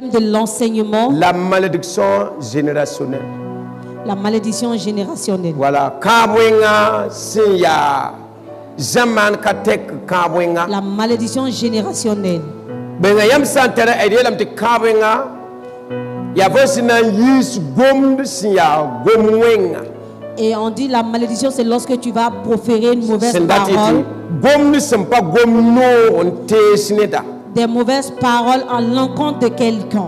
De l'enseignement, la malédiction générationnelle. La malédiction générationnelle. Voilà. La malédiction générationnelle. Et on dit la malédiction, c'est lorsque tu vas proférer une mauvaise parole. Des mauvaises paroles en l'encontre de quelqu'un.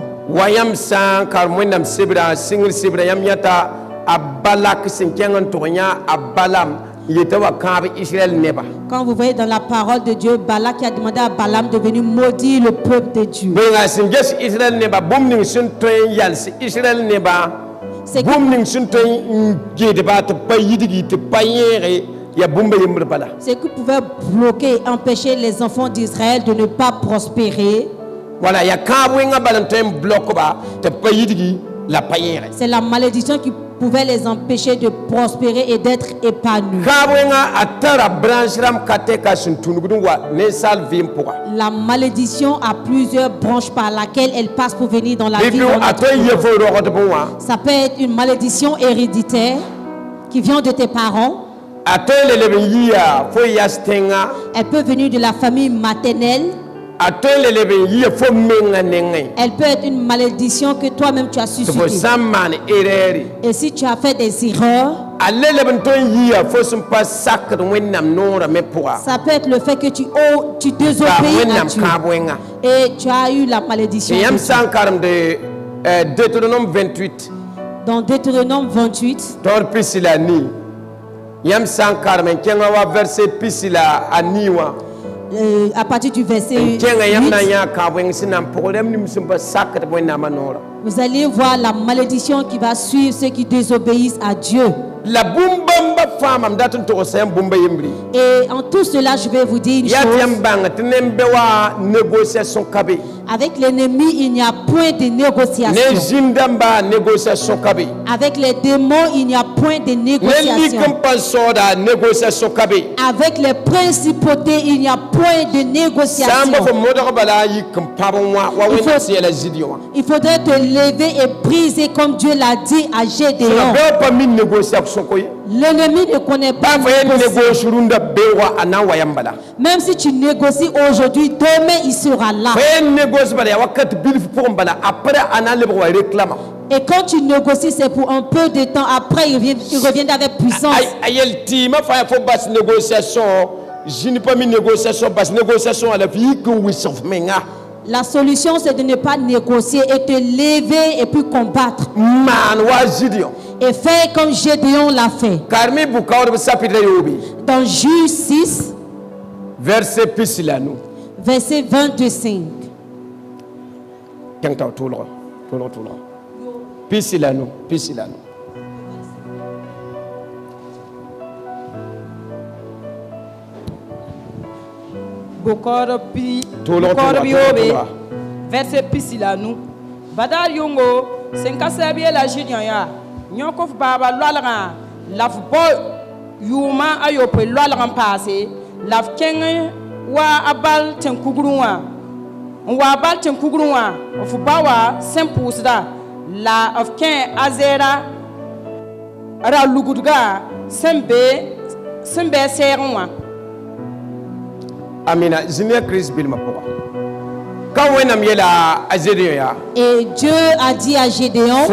Quand vous voyez dans la parole de Dieu, Balak qui a demandé à Balaam de venir maudire le peuple de Dieu. C'est qui pouvait bloquer et empêcher les enfants d'Israël de ne pas prospérer. Voilà, c'est la malédiction qui pouvait les empêcher de prospérer et d'être épanouis. La malédiction a plusieurs branches par laquelle elle passe pour venir dans la vie. Ça peut être une malédiction héréditaire qui vient de tes parents. Elle peut venir de la famille maternelle. Elle peut être une malédiction que toi-même tu as suscité. Et si tu as fait des erreurs, ça peut être le fait que tu désobéis à Dieu. Et tu as eu la malédiction. Deutéronome 28. Dans Deutéronome 28. À partir du verset 8, vous allez voir la malédiction qui va suivre ceux qui désobéissent à Dieu. Et en tout cela, je vais vous dire une chose. Avec l'ennemi, il n'y a point de négociation. Avec les démons, il n'y a point de négociation. Avec les principautés, il n'y a point de négociation. Il faudrait te lever et briser comme Dieu l'a dit à Gédéon. L'ennemi ne connaît pas. Même si tu négocies aujourd'hui, demain il sera là. Et quand tu négocies, c'est pour un peu de temps. Après, il revient avec puissance. La solution, c'est de ne pas négocier et te lever et puis combattre. Et faire comme Gédéon l'a fait. Dans Juge 6, verset 25. Verset Pisilanu. Badar Yongo, Senkasabie la Junior, Nyokov Baba Lalaran, Lavbo Yuma Ayope Lalaran passé, Lav Ken wa Abal Tenkugruwa, wa Abal Tenkugruwa, of Bawa, Sempusda, La of Ken Azera Ralugudga, Sembe Serwa. Amina, Zine Chris Bilmapoa. Et Dieu a dit à Gédéon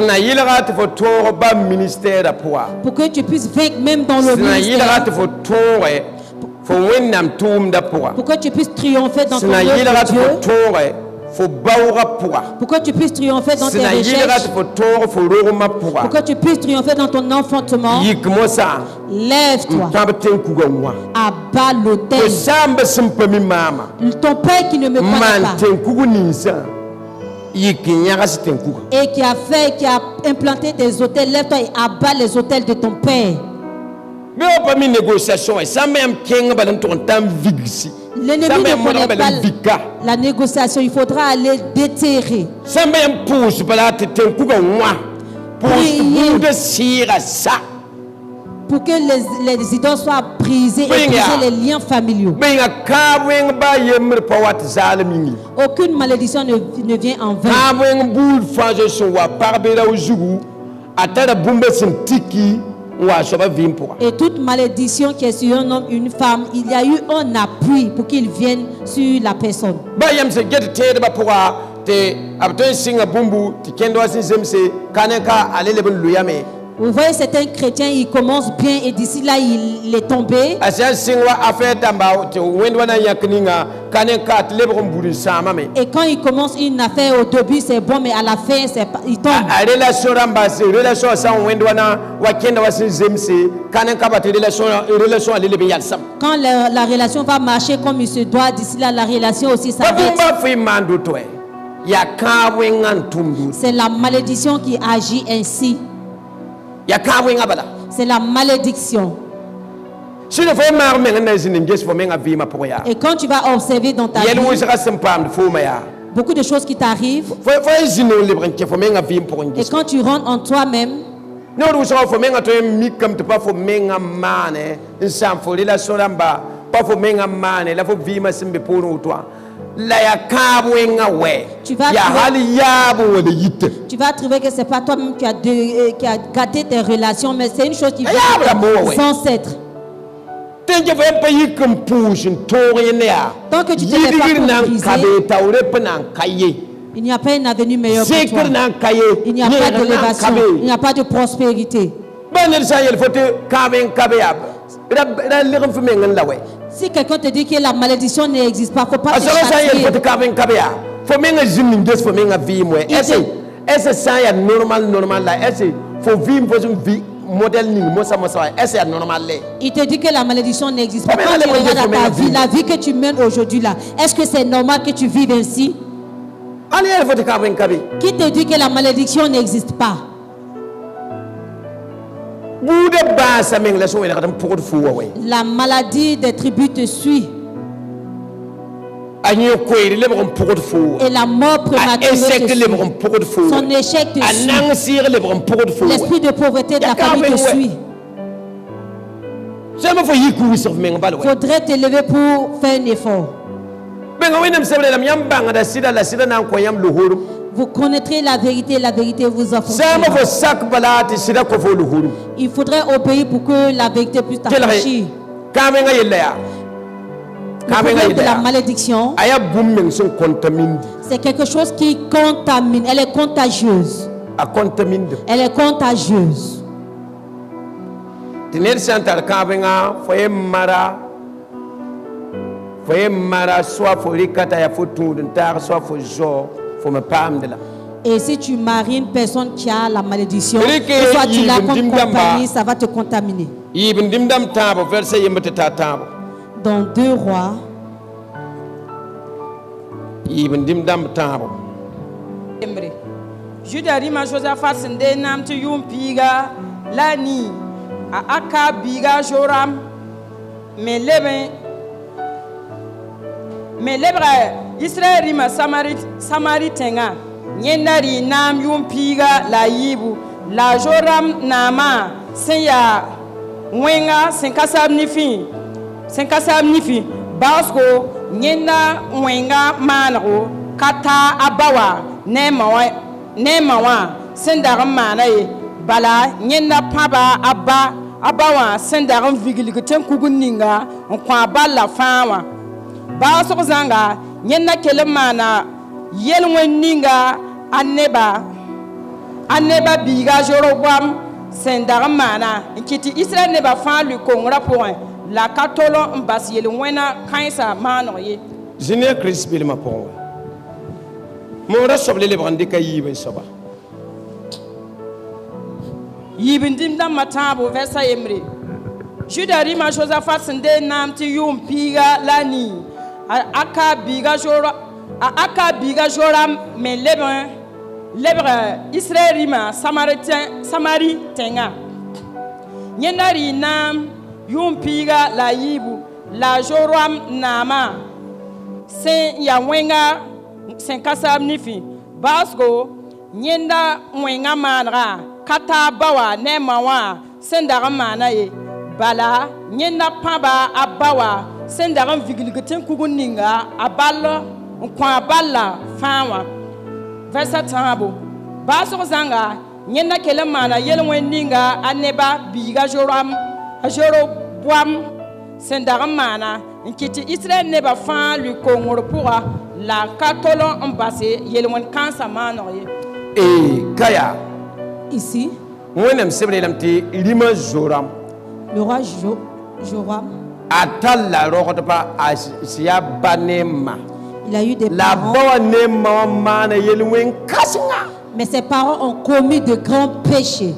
pour que tu puisses vaincre même dans le ministère, pour que tu puisses triompher dans ton œuvre de Dieu, pour que tu puisses triompher dans tes recherches, pour que tu puisses triompher dans ton enfantement. Lève-toi, abat l'autel. Ton père qui ne me connaît pas et qui a implanté des autels, lève-toi et abat les autels de ton père. L'ennemi ne connaît pas la négociation. Il faudra aller déterrer. pour que les idoles soient brisées et briser les liens familiaux. Aucune malédiction ne vient en vain. Et toute malédiction qui est sur un homme, une femme, il y a eu un appui pour qu'il vienne sur la personne. Vous voyez certains chrétiens, ils commencent bien et d'ici là il est tombé. Et quand il commence une affaire au début c'est bon mais à la fin il tombe. Quand la relation va marcher comme il se doit, d'ici là la relation aussi s'arrête. C'est la malédiction qui agit ainsi. C'est la malédiction. Et quand tu vas observer dans ta vie beaucoup de choses qui t'arrivent, et quand tu rentres en toi-même, tu vas trouver que c'est pas toi-même qui a gâté tes relations, mais c'est une chose qui vient sans être. Tant que tu ne t'es pas comprisé, il n'y a pas une avenue meilleure pour toi. Il n'y a pas d'élévation, il n'y a pas de prospérité. Si quelqu'un te dit que la malédiction n'existe pas, il ne faut pas te châtier. Il te dit que la malédiction n'existe pas. Quand tu regardes ta vie, la vie que tu mènes aujourd'hui là, est-ce que c'est normal que tu vives ainsi? Qui te dit que la malédiction n'existe pas? La maladie des tribus te suit. Et la mort prématurée te suit. Son échec te suit. L'esprit de pauvreté de la famille te suit. Faudrait t'élever pour faire un effort. Vous connaîtrez la vérité vous offrira. Il faudrait obéir pour que la vérité puisse t'affranchir. Le problème de la malédiction, c'est quelque chose qui contamine. Elle est contagieuse. Elle est contagieuse. Et si tu maries une personne qui a la malédiction, soit tu l'as comme compagnie, ça va te contaminer. Dans 2 Rois, Juda rima Josaphat sende nam tu yum piga lani a aka biga joram me lebre Israël rima Samari tenga nyendari nam yum piga la yibu la joram nama senya wenga senkasab nifi basko nyenda wenga manro kata abawa nemawa sendar manaye bala nyenda paba abawa sendar vigilgeten kugunninga kwa balla fama baso zanga nyenda kelemana yelwenninga anneba biga jorobam sendar mana kiti Israël ne ba fa lu kongra point la katolo mbasi yelwena kaisa manoye Général Christ Bilma Ponga. Mon rassemblé les brandés Yiben Soba. Yiben Dimdam Matabo, Versa Emre. Judari ma Josaphat Sende Nam Tium Piga Lani. Aka Biga Joram, mais Lebre Israël Rima, Samari Tenga. Yenari Nam Yum Piga La Yibu, La Joram Nama. Sen ya wenga sen kasab nifi basko nyenda wenga manra kata bawa ne mawa sen dara mana ye bala nyena pamba abawa sendaram vigilgatin kuguninga aballa kwa balla fawa verset 10 baso zanga nyena kele mana yelwen ninga aneba biga joram ajoro boam sendaram mana nkiti Israël neba fa lui kongor pourra la katolon embassé yelwen kansa manoye kaya ici wenem sebrelam ti lima joram le roi Joram atalla rokotopa asiya banema il a eu des la parents yelwen kasinga mais ses parents ont commis de grands péchés.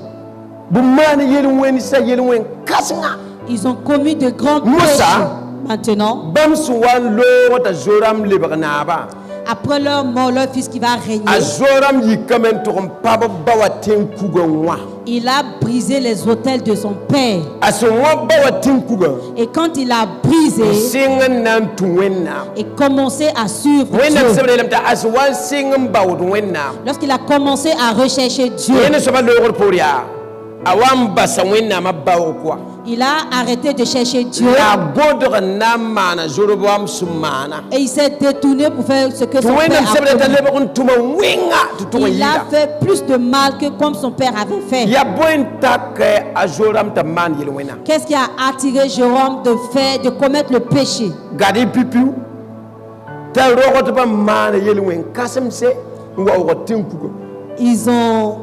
Ils ont commis de grands péchés. Maintenant, après leur mort, leur fils qui va régner, il a brisé les autels de son père. Et quand il a brisé et commencé à suivre Dieu, lorsqu'il a commencé à rechercher Dieu, il a arrêté de chercher Dieu et il s'est détourné pour faire ce que son père a fait. Il a fait plus de mal que comme son père avait fait. Qu'est-ce qui a attiré Jérôme de commettre le péché? Ils ont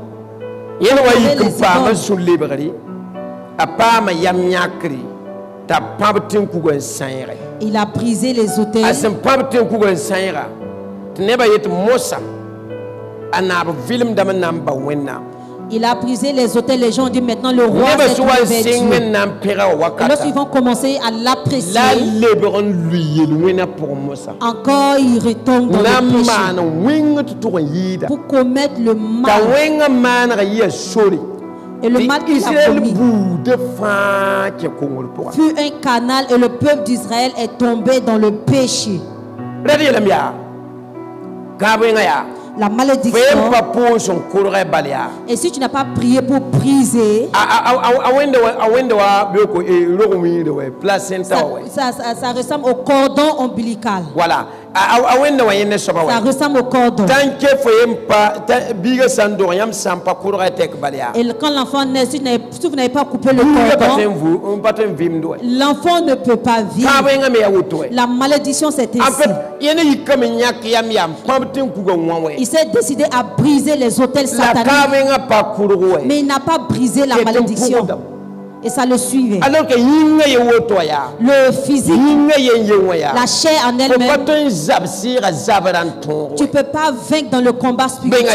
il a brisé les autels. Il a brisé les autels. Les gens ont dit maintenant le roi est Dieu. Et lorsqu'ils vont commencer à l'apprécier, encore il retombe dans le péché pour commettre le mal. Et le mal qu'il a commis fut un canal et le peuple d'Israël est tombé dans le péché. La malédiction. Et si tu n'as pas prié pour briser, ça ressemble au cordon ombilical. Voilà. Ça ressemble au cordon. Et quand l'enfant naît, si vous n'avez pas coupé le cordon, l'enfant ne peut pas vivre. La malédiction, c'est ainsi. Il s'est décidé à briser les autels sataniques, mais il n'a pas brisé la malédiction. Et ça le suivait. Le physique, la chair en elle-même, tu ne peux pas vaincre dans le combat spirituel.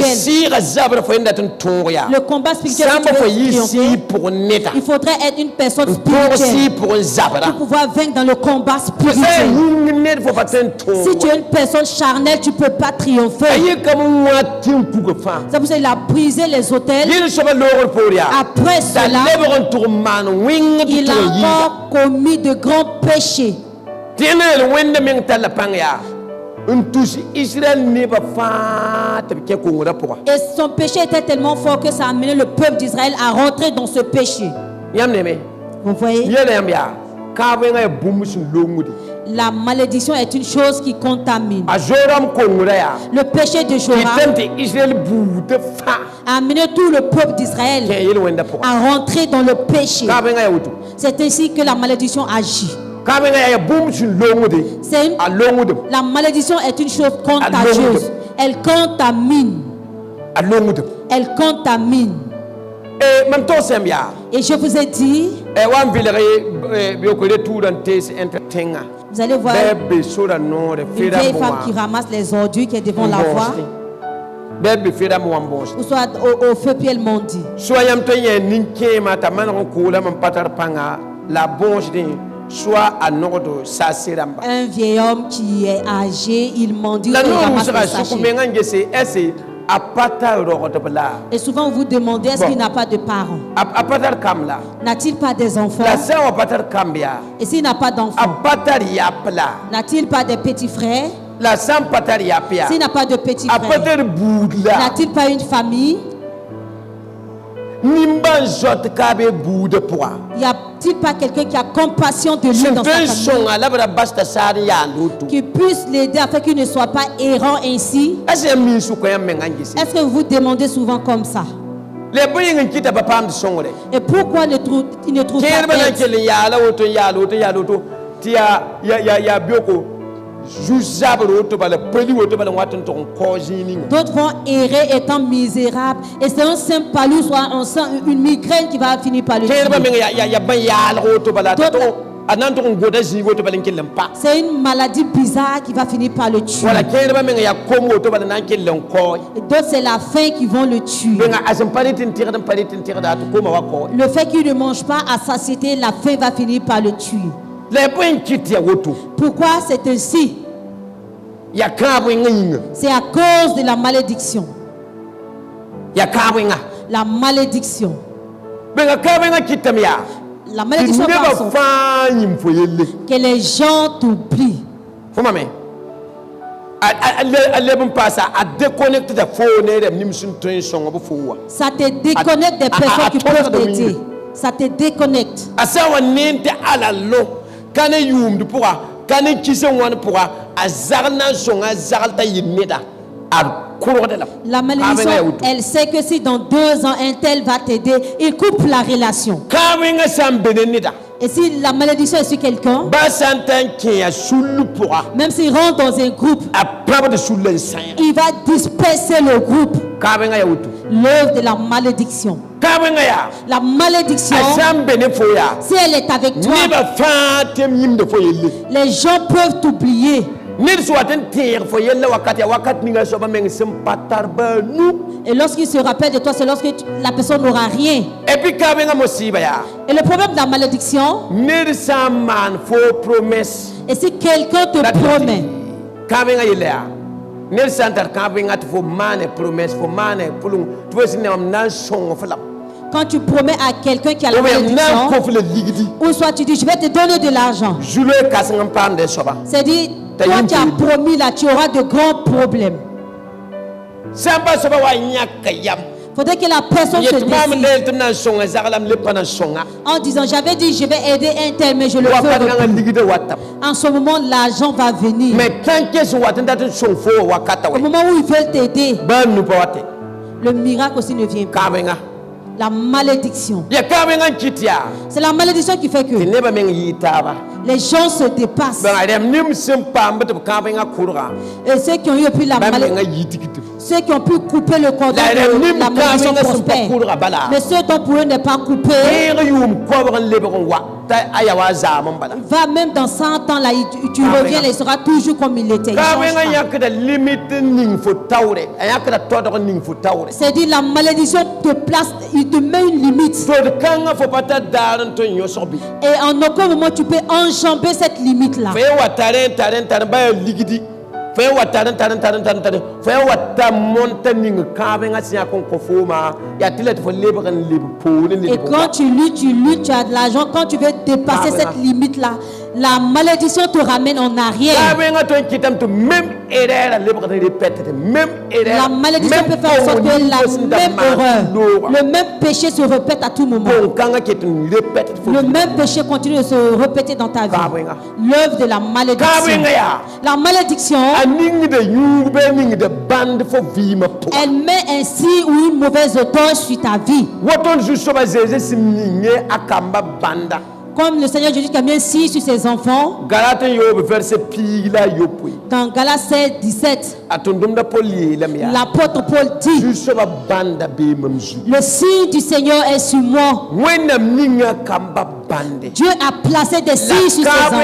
Le combat spirituel, il faudrait être une personne spirituelle pour pouvoir vaincre dans le combat spirituel. Si tu es une personne charnelle, tu ne peux pas triompher. C'est pour ça qu'il a brisé les autels. Après cela, il a encore commis de grands péchés. Et son péché était tellement fort que ça a amené le peuple d'Israël à rentrer dans ce péché. Vous voyez? La malédiction est une chose qui contamine. Le péché de Joram a amené tout le peuple d'Israël à rentrer dans le péché. C'est ainsi que la malédiction agit. La malédiction est une chose contagieuse. Elle contamine. Elle contamine. Et je vous ai dit, vous allez voir une vieille femme qui ramasse les ordures qui est devant la voie, ou soit au feu puis elle mendie. Un vieil homme qui est âgé, il mendie, il ramasse les sachets. Et souvent vous demandez, est-ce qu'il n'a pas de parents? N'a-t-il pas des enfants? Et s'il n'a pas d'enfants, n'a-t-il pas des petits frères? S'il n'a pas de petits frères, n'a-t-il pas une famille? Y a-t-il pas quelqu'un qui a compassion de lui dans sa famille, qui puisse l'aider afin qu'il ne soit pas errant ainsi? Est-ce que vous vous demandez souvent comme ça? Et pourquoi il ne trouve pas d'aide? D'autres vont errer étant misérables. Et c'est un simple palud, soit on sent une migraine qui va finir par le tuer. C'est une maladie bizarre qui va finir par le tuer. Et d'autres, c'est la faim qui vont le tuer. Le fait qu'il ne mange pas à satiété, la faim va finir par le tuer. Pourquoi c'est ainsi? C'est à cause de la malédiction. La malédiction. La malédiction que les gens t'oublient. Ça te déconnecte des personnes qui peuvent t'aider. Ça te déconnecte. La malédiction, elle sait que si dans 2 ans un tel va t'aider, il coupe la relation. Et si la malédiction est sur quelqu'un, même s'il rentre dans un groupe, il va disperser le groupe. L'œuvre de la malédiction. La malédiction, si elle est avec toi, les gens peuvent t'oublier. Et lorsqu'il se rappelle de toi, c'est lorsque la personne n'aura rien. Et le problème de la malédiction, et si quelqu'un te promet, quand tu promets à quelqu'un qui a la malédiction, ou soit tu dis je vais te donner de l'argent, c'est dit toi qui as promis là, tu auras de grands problèmes. Faudrait que la personne se décide en disant j'avais dit je vais aider un tel mais je le ferai. En ce moment l'argent va venir. Au moment où ils veulent t'aider, le miracle aussi ne vient pas. La malédiction. C'est la malédiction qui fait que les gens se dépassent. Et ceux qui ont eu plus la malédiction, ceux qui ont pu couper le cordon de la malédiction prospère. Mais ceux dont pour eux n'est pas coupé, va même dans 100 ans là, tu reviens là, il sera toujours comme il était. C'est dit la malédiction te place, il te met une limite. Et en aucun moment tu peux enjamber cette limite là. Et quand tu luttes, tu as de l'argent. Quand tu veux dépasser cette limite là, la malédiction te ramène en arrière. La malédiction peut faire en sorte que la même erreur, le même péché se répète à tout moment. Le même péché continue de se répéter dans ta vie. L'œuvre de la malédiction. La malédiction, elle met ainsi une mauvaise odeur sur ta vie. Comme le Seigneur Jésus qui a mis ainsi sur ses enfants. Dans Galates 16, 17. L'apôtre Paul dit: le signe du Seigneur est sur moi. Dieu a placé des signes sur ses enfants.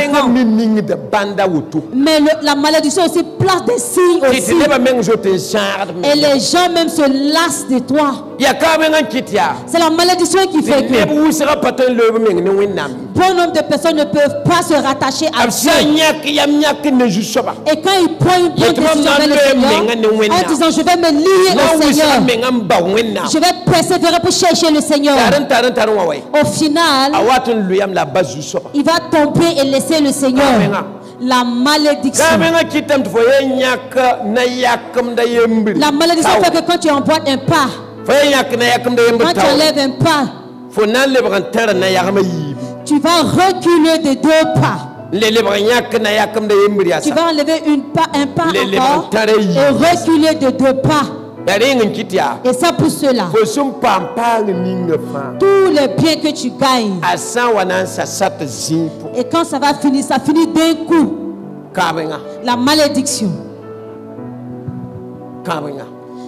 Mais la malédiction aussi place des signes aussi. Et les gens même se lassent de toi. C'est la malédiction qui fait que bon nombre de personnes ne peuvent pas se rattacher à Dieu. Et quand ils prennent une bonne décision avec le Seigneur, en disant je vais me lier au Seigneur, je vais persévérer pour chercher le Seigneur, au final il va tomber et laisser le Seigneur. La malédiction. La malédiction fait que quand tu emboîtes un pas, Quand tu enlèves un pas, tu vas reculer de 2 pas. Tu vas enlever un pas encore et reculer de 2 pas. Et ça pour cela, tous les biens que tu gagnes, et quand ça va finir, ça finit d'un coup. La malédiction.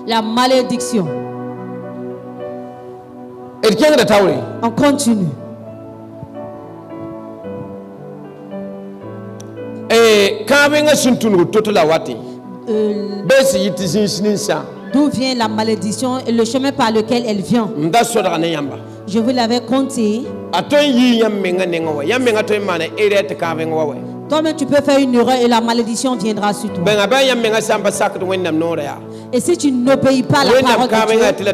La malédiction. On continue. D'où vient la malédiction et le chemin par lequel elle vient? Je vous l'avais compté. Toi-même, tu peux faire une erreur et la malédiction viendra sur toi. Et si tu n'obéis pas à la parole de Dieu,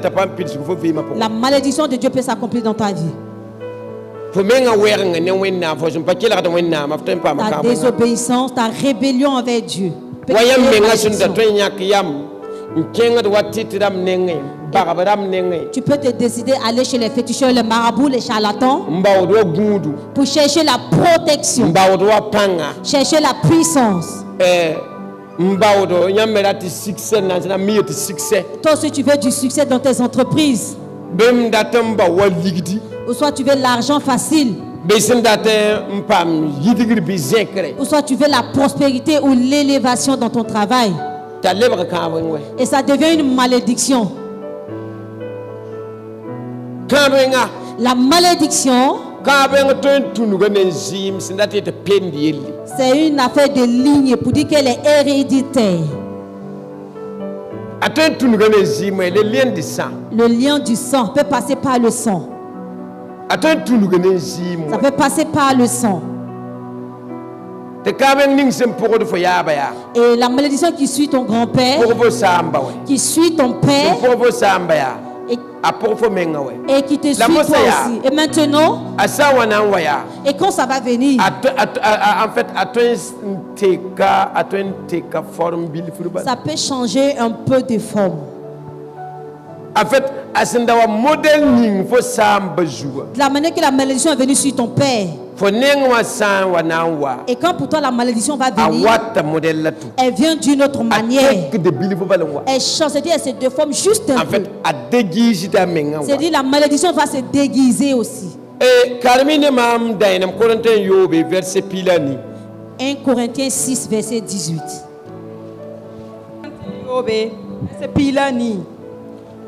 la malédiction de Dieu peut s'accomplir dans ta vie. Ta désobéissance, ta rébellion envers Dieu. Tu peux te décider à aller chez les féticheurs, les marabouts, les charlatans pour chercher la protection, chercher la puissance. Toi aussi tu veux du succès dans tes entreprises, ou soit tu veux l'argent facile, ou soit tu veux la prospérité ou l'élévation dans ton travail. Et ça devient une malédiction. La malédiction, c'est une affaire de ligne pour dire qu'elle est héréditaire. Le lien du sang peut passer par le sang. Ça peut passer par le sang. Et la malédiction qui suit ton grand-père, qui suit ton père, et qui te suit toi aussi. Et maintenant, et quand ça va venir, ça peut changer un peu de forme. De la manière que la malédiction est venue sur ton père. Et quand pour toi la malédiction va venir, elle vient d'une autre manière. Elle change, c'est-à-dire elle se déforme juste un peu. C'est-à-dire la malédiction va se déguiser aussi. 1 Corinthiens 6, verset 18.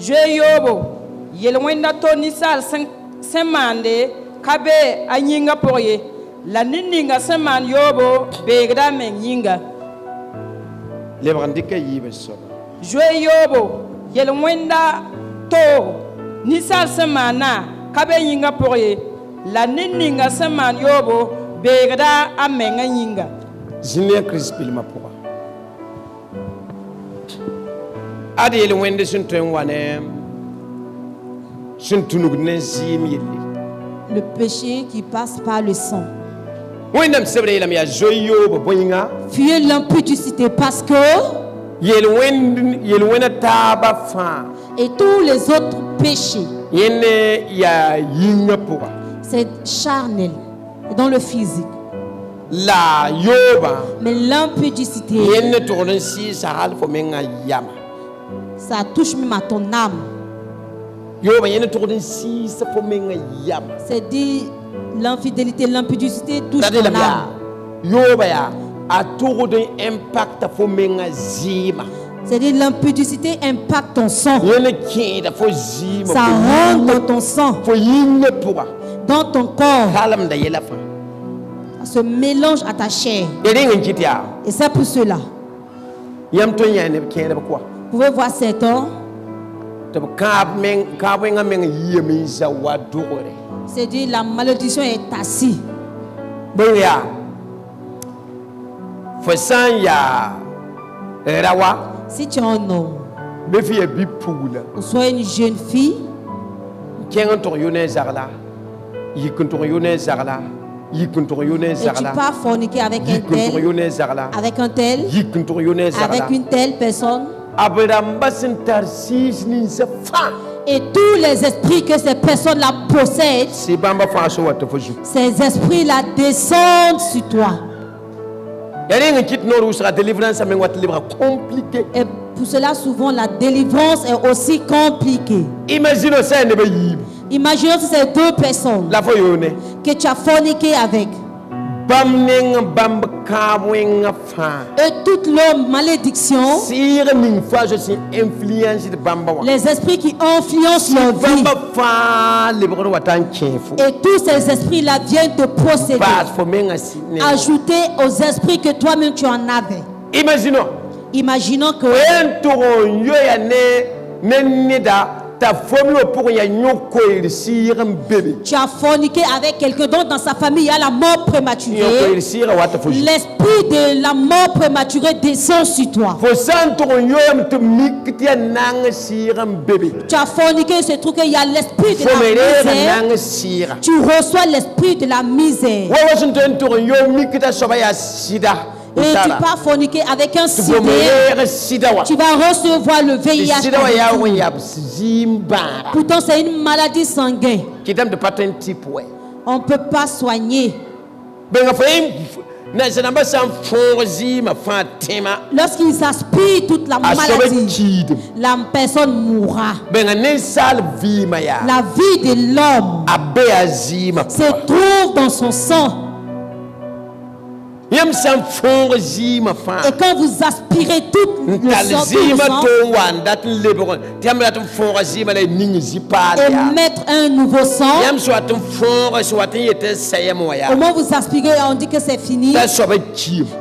Je yobo yelwenda toni sal semande kabe anyinga poye la ninga seman yobo begda menyinga lebrandika yibe so je yobo yelwenda to ni sal semana kabe yinga poye la ninga seman yobo begda amenga yinga zinia krispil mapoa adele wende sunten wane suntunugne zimili. Le péché qui passe par le sang. Fuyez l'impudicité parce que et tous les autres péchés, c'est charnel dans le physique. Mais l'impudicité, ça touche même à ton âme. C'est dit l'infidélité, l'impudicité touche ton âme. C'est dit l'impudicité impacte ton sang. Ça rentre dans ton sang, dans ton corps. Ça se mélange à ta chair. Et c'est pour cela. Vous pouvez voir certains. C'est dit la malédiction est assise. Si tu es un homme, ou soit une jeune fille, et tu pars forniquer avec un tel, avec une telle personne, Et tous les esprits que ces personnes-là possèdent, ces esprits-là descendent sur toi. Et pour cela, souvent, la délivrance est aussi compliquée. Imaginons si c'est deux personnes que tu as forniqué avec. Et toute leur malédiction, les esprits qui influencent leur vie, et tous ces esprits-là viennent te posséder, ajouter aux esprits que toi-même tu en avais. Imaginons que tu as forniqué avec quelqu'un dont dans sa famille il y a la mort prématurée. L'esprit de la mort prématurée descend sur toi. Tu as forniqué, il se trouve qu'il y a l'esprit de la misère. Tu reçois l'esprit de la misère. Et tu vas forniquer avec un sida, tu vas recevoir le VIH. Pourtant c'est une maladie sanguine. On ne peut pas soigner. Lorsqu'ils aspirent toute la maladie, la personne mourra. La vie de l'homme se trouve dans son sang. Et quand vous aspirez tout le sang, et mettre un nouveau sang, au moment où vous aspirez, on dit que c'est fini.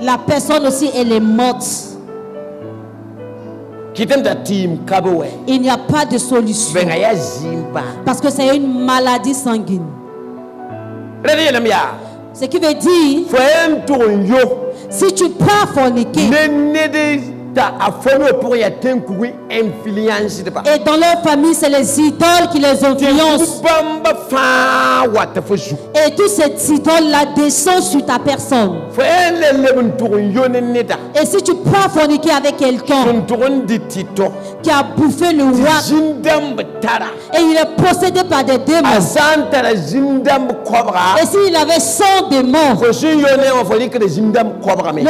La personne aussi, elle est morte. Il n'y a pas de solution. Parce que c'est une maladie sanguine. Ce qui veut dire, si tu pars forniquer, et dans leur famille, c'est les idoles qui les influencent. Et tous ces idoles-là descendent sur ta personne. Et si tu pars forniquer avec quelqu'un qui a bouffé le roi, et il est possédé par des démons, et s'il avait 100 démons, le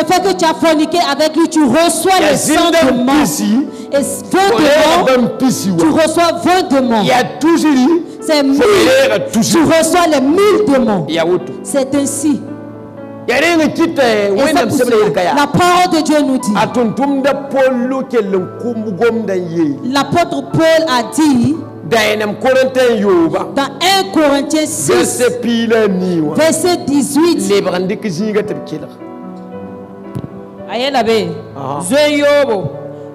fait que tu as forniqué avec lui, tu reçois les 100 démons. Et 20 démons, tu reçois 20 démons. C'est 1000, tu reçois les 1000 démons. C'est ainsi. Et la parole de Dieu nous dit, l'apôtre Paul a dit dans 1 Corinthiens 6, verset 18, ayelabe zeyobo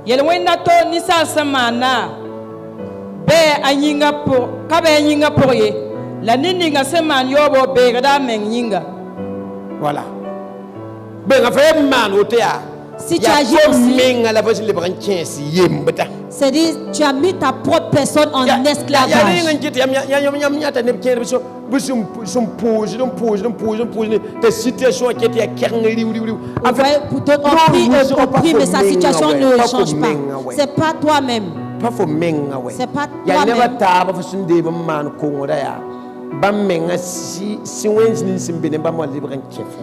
yelwenda to nisa samana be anyinga pour kabe anyinga pour ye la nini nga seman yobo be gada menyinga. Voilà. Ben affaire man otea. Si tu agis aussi, c'est-à-dire tu as mis ta propre personne en esclavage. Pour d'autres on prie, mais sa situation ne change pas. C'est pas toi-même. C'est pas toi-même.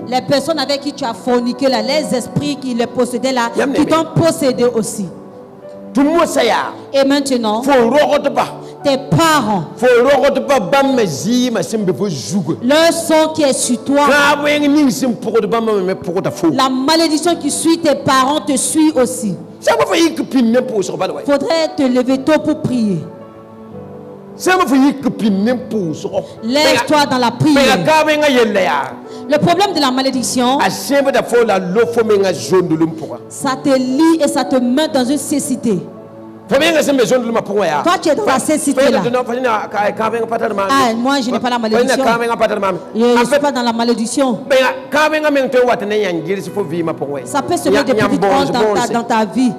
Les personnes avec qui tu as forniqué là, les esprits qui les possédaient là, qui t'ont possédé aussi. Et maintenant, tes parents, leur sang qui est sur toi, la malédiction qui suit tes parents te suit aussi. Faudrait te lever tôt pour prier. Lève-toi dans la prière. Le problème de la malédiction, ça te lie et ça te met dans une cécité. Toi, tu es dans la cécité là. Ah, moi, je n'ai pas la malédiction. Je ne suis pas dans la malédiction. Ça peut se mettre des petites choses dans ta vie.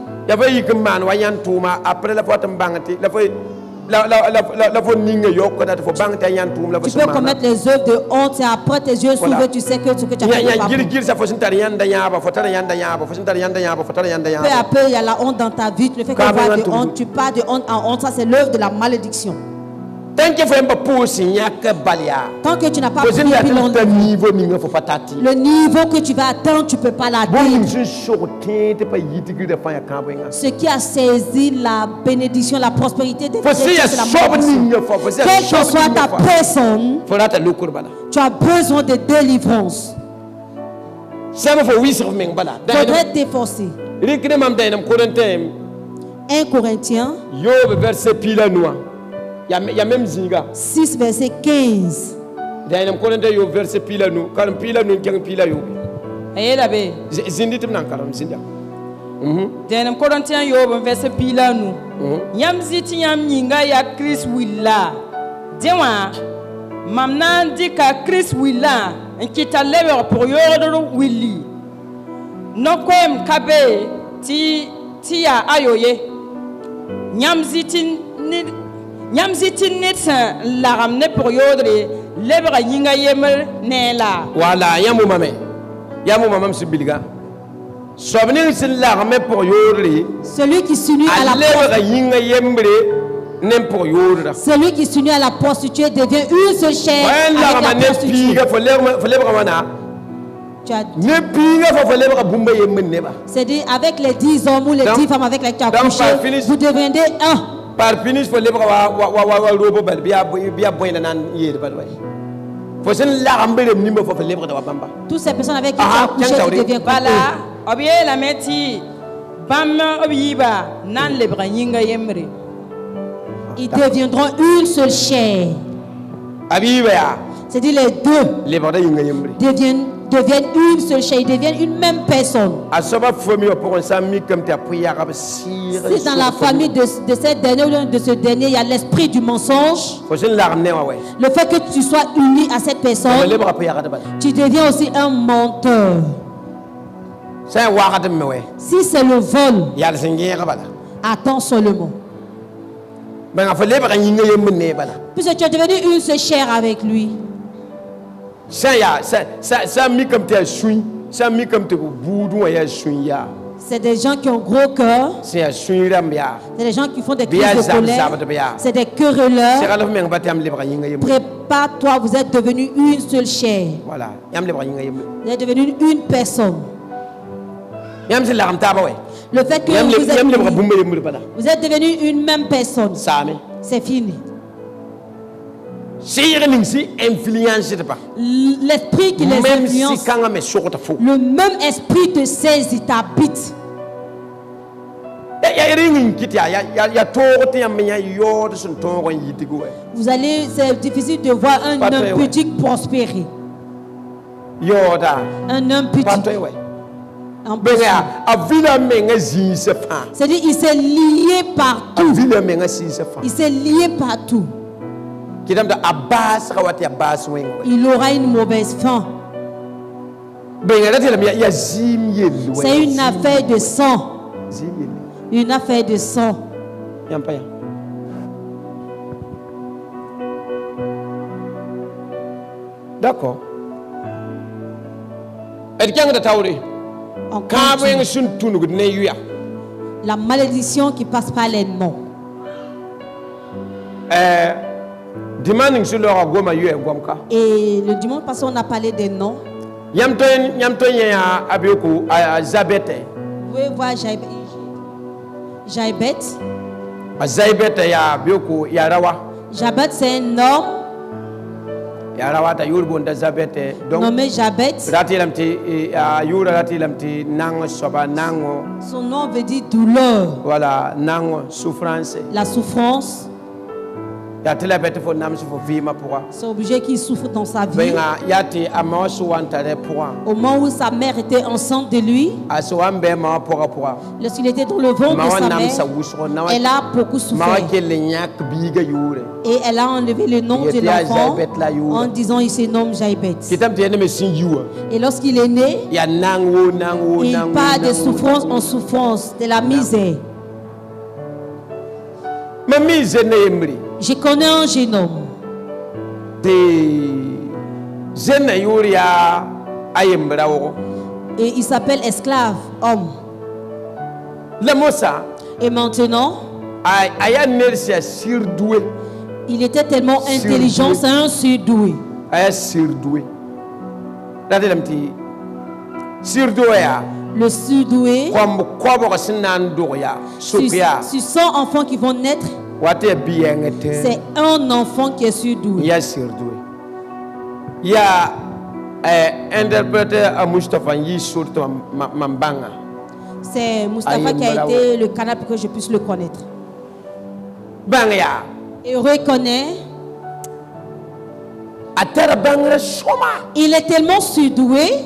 Tu peux commettre les œuvres de honte et après tes yeux s'ouvrent, tu sais que ce que tu as fait n'est pas bon. Peu à peu, il y a la honte dans ta vie. Tu ne fais que voir de honte. Tu pars de honte en honte. Ça, c'est l'œuvre de la malédiction. Tant que tu n'as pas pris le niveau que tu vas atteindre, tu ne peux pas l'atteindre. Ce qui a saisi la bénédiction, la prospérité des c'est la malédiction. Quelle que soit ta personne, tu as besoin de délivrance. Il faudrait t'efforcer. 1 Corinthiens 6 verset 15. Denam Corinthians yo verset pila nu. Yam ziti yam nyinga ya Chris willa. Dewa mamna ndika Chris willa nkita lewer pour yoro willi. Nokwem kabe ti ya ayoye. Nyam ziti nit la ramne pour yodre lebra yinga yemer nela. Voilà, yamu mamam sibilga. Celui qui s'unit à la celui qui s'unit à la prostituée devient une seule chair avec la prostituée. C'est-à-dire avec les 10 hommes ou les 10 femmes avec lesquelles tu as couché, vous devenez un. Toutes ces personnes avec qui tu as couché, tu deviens couché. La meti bamma obiba nan lebra yinga yemre. Ils deviendront une seule chair. C'est-à-dire les deux deviennent une seule chair, ils deviennent une même personne. Si dans la famille de cette dernière ou de ce dernier, il y a l'esprit du mensonge, le fait que tu sois uni à cette personne, tu deviens aussi un menteur. Si c'est le vol, attends seulement. Puisque tu es devenu une seule chair avec lui. C'est des gens qui ont gros cœur. C'est des gens qui font des crises de colère. C'est des querelleurs. Prépare-toi, vous êtes devenu une seule chair. Vous êtes devenu une personne. Le fait que vous êtes devenu une même personne, c'est fini. L'esprit qui les influence, le même esprit te saisit, t'habite. Vous allez, c'est difficile de voir un homme pudique prospérer. Un homme pudique. C'est-à-dire il s'est lié partout. Il s'est lié partout. Il aura une mauvaise fin. C'est une affaire de sang. Une affaire de sang. D'accord. La malédiction qui passe par les noms. Et le dimanche passé, on a parlé des noms. Vous pouvez voir Jaibet. Jabet, c'est un homme nommé Jabet. Son nom veut dire douleur. Voilà, souffrance. La souffrance. C'est obligé qu'il souffre dans sa vie. Au moment où sa mère était enceinte de lui, lorsqu'il était dans le ventre de sa mère, elle a beaucoup souffert. Et elle a enlevé le nom de l'enfant en disant il se nomme Jaibet. Et lorsqu'il est né, il part de souffrance en souffrance, de la misère. Je connais un jeune homme. Et il s'appelle esclave, homme. Et maintenant, il était tellement intelligent, c'est un surdoué. Le surdoué, sur 100 enfants qui vont naître, c'est un enfant qui est surdoué. Il y a interpréteur Mustafa Mambanga. C'est Mustafa qui a été le canal pour que je puisse le connaître. Et reconnaît. Il est tellement surdoué.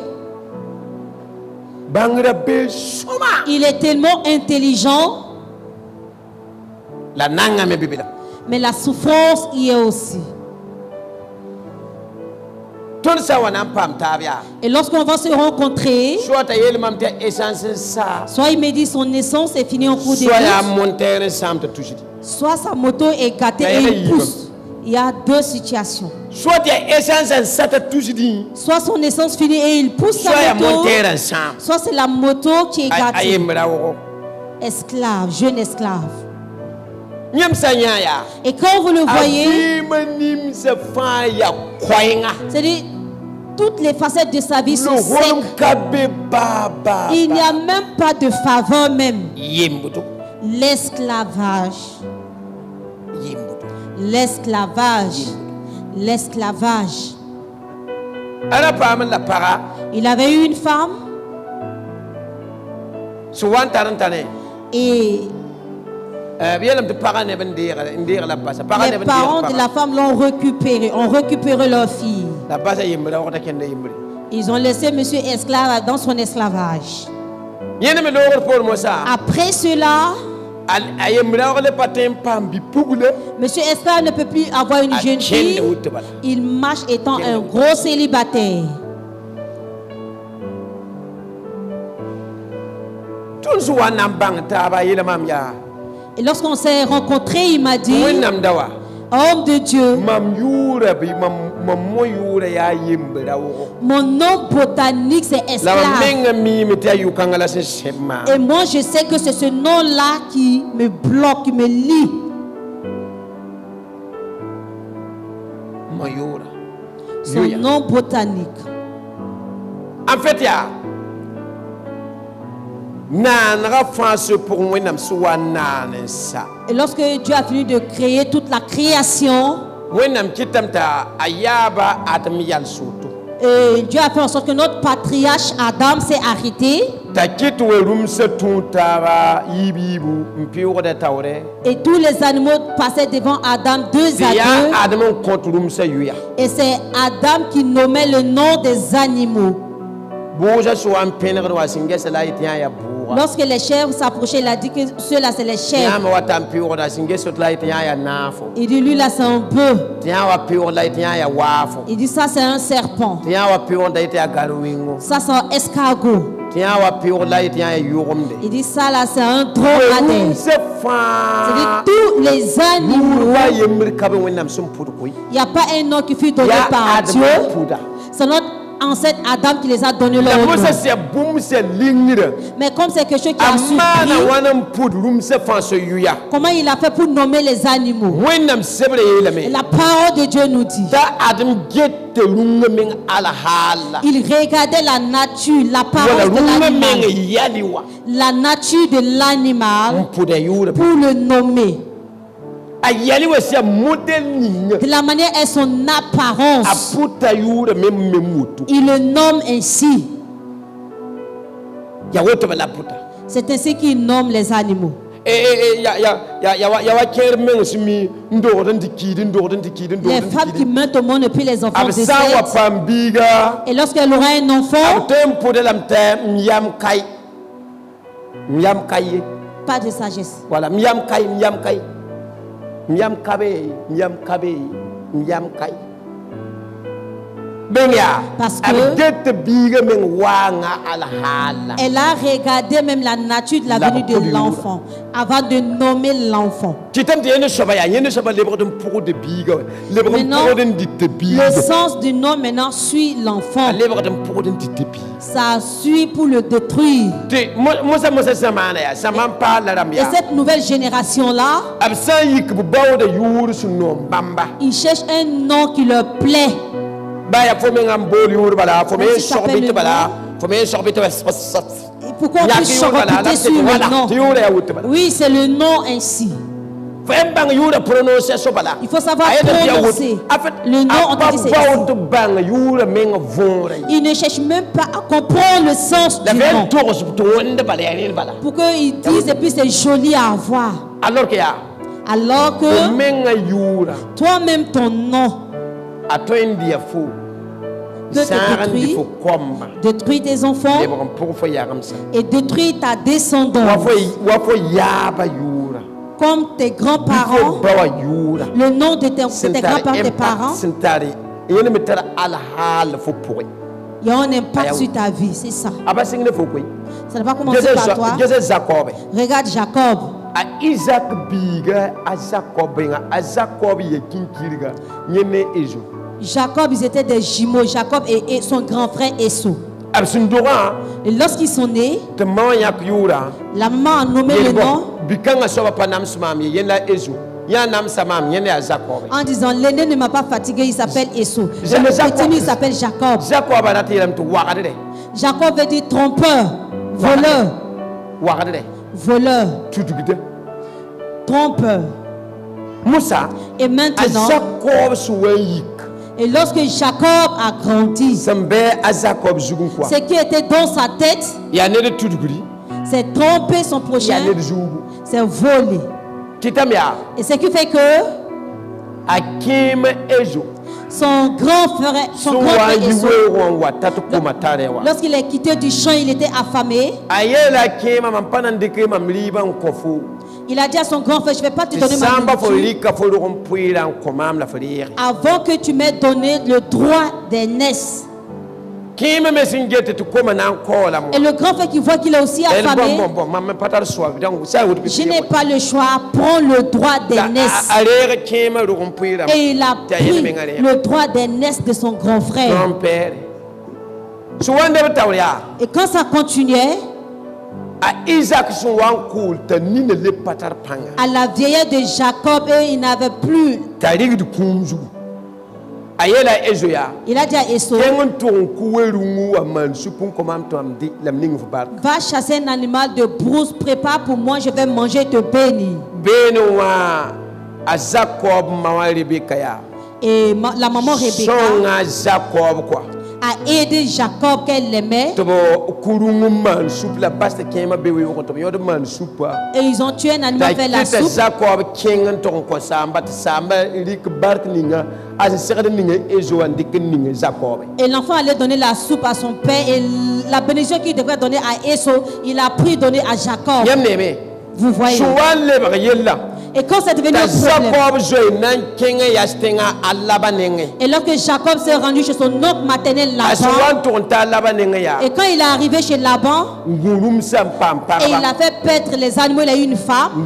Il est tellement intelligent. Mais la souffrance y est aussi. Et lorsqu'on va se rencontrer, soit il me dit son naissance est finie en cours de route, soit sa moto est gâtée et il pousse. Il y a deux situations. Soit son essence finit et il pousse sa moto, soit c'est la moto qui est gâtée. Esclave, jeune esclave. Et quand vous le voyez, c'est-à-dire toutes les facettes de sa vie sont secs. Il n'y a même pas de faveur même. L'esclavage. L'esclavage. L'esclavage. Il avait eu une femme. Et les parents de la femme l'ont récupéré, ont récupéré leur fille. Ils ont laissé monsieur esclave dans son esclavage. Après cela, monsieur esclave ne peut plus avoir une jeune fille. Il marche étant un gros célibataire. Et lorsqu'on s'est rencontrés, il m'a dit, homme de Dieu, mon nom botanique c'est esclave. Et moi je sais que c'est ce nom-là qui me bloque, qui me lie. Son nom botanique. En fait, il y a et lorsque Dieu a fini de créer toute la création, et Dieu a fait en sorte que notre patriarche Adam s'est arrêté. Et tous les animaux passaient devant Adam 2 à 2. Et c'est Adam qui nommait le nom des animaux. Lorsque les chèvres s'approchaient, il a dit que ceux-là c'est les chèvres. Il dit lui là c'est un bœuf. Il dit ça c'est un serpent. Ça c'est un escargot. Il dit ça là c'est un dromadaire. C'est-à-dire tous les animaux. Il n'y a pas un nom qui fut donné par Dieu. C'est notre ancêtre Adam qui les a donné leur nom. Mais comme c'est quelque chose qui a surpris, comment il a fait pour nommer les animaux? La parole de Dieu nous dit, il regardait la nature, la parole de l'animal, la nature de l'animal pour le nommer. De la manière est son apparence, il le nomme ainsi. C'est ainsi qu'il nomme les animaux. Les femmes qui meurent au monde et puis les enfants décèdent. Et lorsqu'elle aura un enfant, pas de sagesse. Voilà, Parce que elle a regardé même la nature de la venue de l'enfant avant de nommer l'enfant. Maintenant, le sens du nom maintenant suit l'enfant. Ça suit pour le détruire. Et cette nouvelle génération-là, ils cherchent un nom qui leur plaît. Pourquoi on peut s'organiser sur le nom? Oui, c'est le nom ainsi. Il faut savoir prononcer le nom en tant que c'est. Il ne cherche même pas à comprendre le sens du nom. Pour qu'ils disent et puis c'est joli à avoir. Alors que toi-même ton nom peut te détruire tes enfants et détruire ta descendance. Comme tes grands-parents, le nom de tes grands-parents, tes parents, il y a un impact sur ta vie, c'est ça. Ça n'a pas commencé par toi. Regarde Jacob. Jacob, ils étaient des jumeaux, Jacob et son grand frère Esau. Et lorsqu'ils sont nés, la maman a nommé le nom en disant l'aîné ne m'a pas fatigué, il s'appelle Esau. Le petit, il s'appelle Jacob. Jacob veut dire trompeur, voleur. Voleur. Trompeur. Et maintenant, et lorsque Jacob a grandi, ce qui était dans sa tête, c'est tromper son prochain, c'est voler. Et ce qui fait que son grand frère Esau, lorsqu'il est quitté du champ, il était affamé. Il a dit à son grand frère, je ne vais pas te donner ma nourriture avant que tu m'aies donné le droit d'aînesse. Et le grand frère qui voit qu'il est aussi affamé, je n'ai pas le choix, prends le droit d'aînesse. Et il a pris le droit d'aînesse de son grand frère. Et quand ça continuait, à la vieillesse de Jacob, il n'avait plus. Il a dit à Esau, va chasser un animal de brousse, prépare pour moi, je vais manger et te bénir. Et la maman Rebecca a aidé Jacob qu'elle l'aimait. Et ils ont tué un animal vers la soupe. Et l'enfant allait donner la soupe à son père. Et la bénédiction qu'il devrait donner à Esau, il a pris donner à Jacob. Vous voyez. Et quand c'est devenu un problème, et lorsque Jacob s'est rendu chez son oncle maternel Laban, et quand il est arrivé chez Laban, et il a fait paître les animaux, il a eu une femme.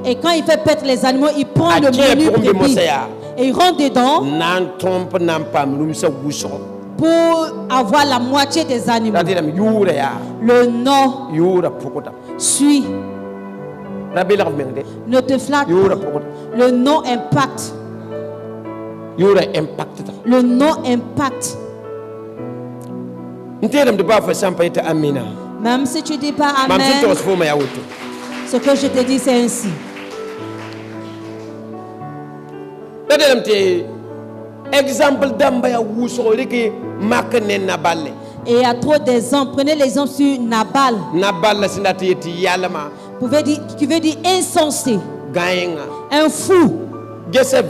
Et quand il fait paître les animaux, il prend le menu bébé et il rentre dedans pour avoir la moitié des animaux. Le nom suit. Ne te flatte pas. Le nom impacte. Le nom impacte. Même si tu dis pas amen, ce que je te dis c'est ainsi. Exemple d'Ambaya Wousoriki Makane Nabal. Et il y a trop d'exemples. Prenez l'exemple sur Nabal. Nabal Sinatieti Yalama. Qui veut dire insensé. Gaïnga. Un fou. Regardez sa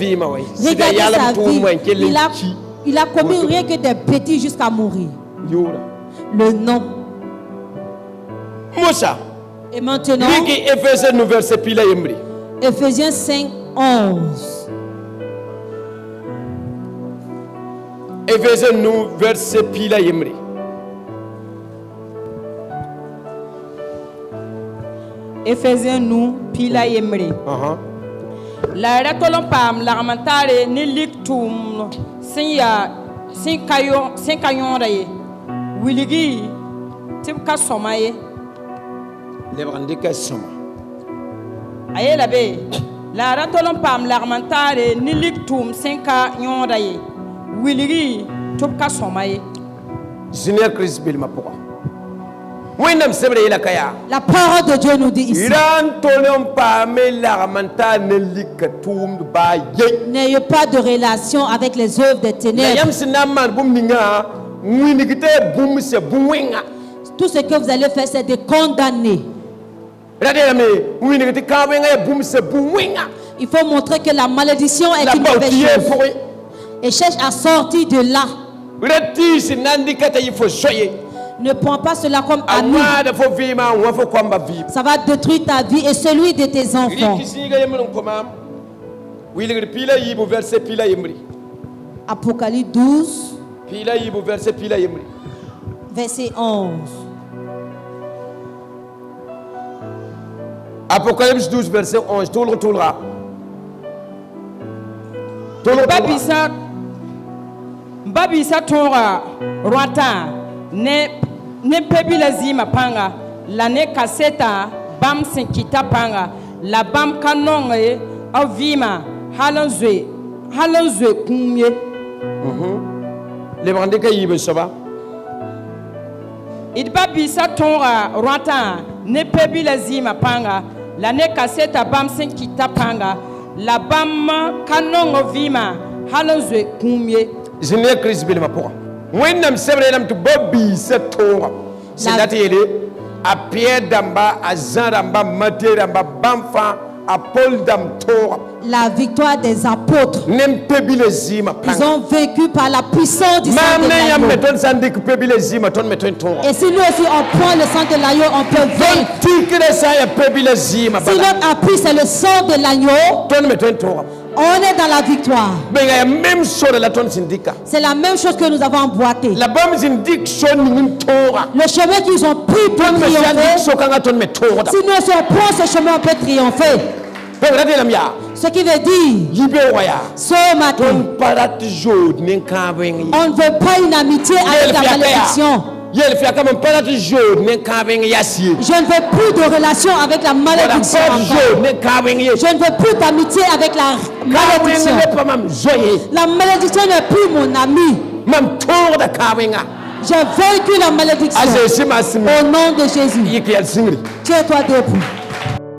vie. Il a commis rien que des bêtises jusqu'à mourir. Le nom. Moussa. Et maintenant, Ephésiens 5, 11. Ephésiens nous verset pila yemri. Ephésiens nous pila yemri. La ratolon pam la ramantare ni liktum sin kayon raye. Wiligi tip ka somaye. Les brandika soma. Aye la be. La ratolon pam la ramantare ni liktum sin kayon raye. Wiligi tip ka somaye. Seigneur Christ bil ma pourquoi. La parole de Dieu nous dit ici. N'ayez pas de relation avec les œuvres des ténèbres. Tout ce que vous allez faire, c'est de condamner. Il faut montrer que la malédiction est une mauvaise chose. Et cherche à sortir de là. Ne prends pas cela comme ami. Ça va détruire ta vie et celui de tes enfants. Apocalypse 12, verset 11. Apocalypse 12, verset 11. Tout le retournera. Babisa Tora, Rwata, ne pebi la zima panga, la ne kaseta, bam senkita panga, la bam kanonge, avima, halonzwe kumye. Les brandika yibe soba. It babisa Tora, Rwata, ne pebi la zima panga, la ne kaseta, bam senkita panga, la bam kanonge vima, halonzwe kumye. Seigneur Christ bil ma pourquoi. When nam sebre nam to bobi setora. C'est-à-dire à Pierre d'amba, à Jean d'amba, Matthieu d'amba, Bamfa, à Paul d'Amtora. La victoire des apôtres. Ils ont vécu par la puissance du sang de l'agneau. Et si nous aussi on prend le sang de l'agneau, on peut vaincre. Si notre appui c'est le sang de l'agneau, on est dans la victoire. C'est la même chose que nous avons emboîté. Le chemin qu'ils ont pris pour triompher, si nous aussi on prend ce chemin, on peut triompher. Ce qui veut dire, ce matin, on ne veut pas une amitié avec la malédiction. Je ne veux plus de relation avec la malédiction encore. Je ne veux plus d'amitié avec la malédiction. La malédiction n'est plus mon ami. J'ai vaincu la malédiction. Au nom de Jésus. Tiens-toi debout.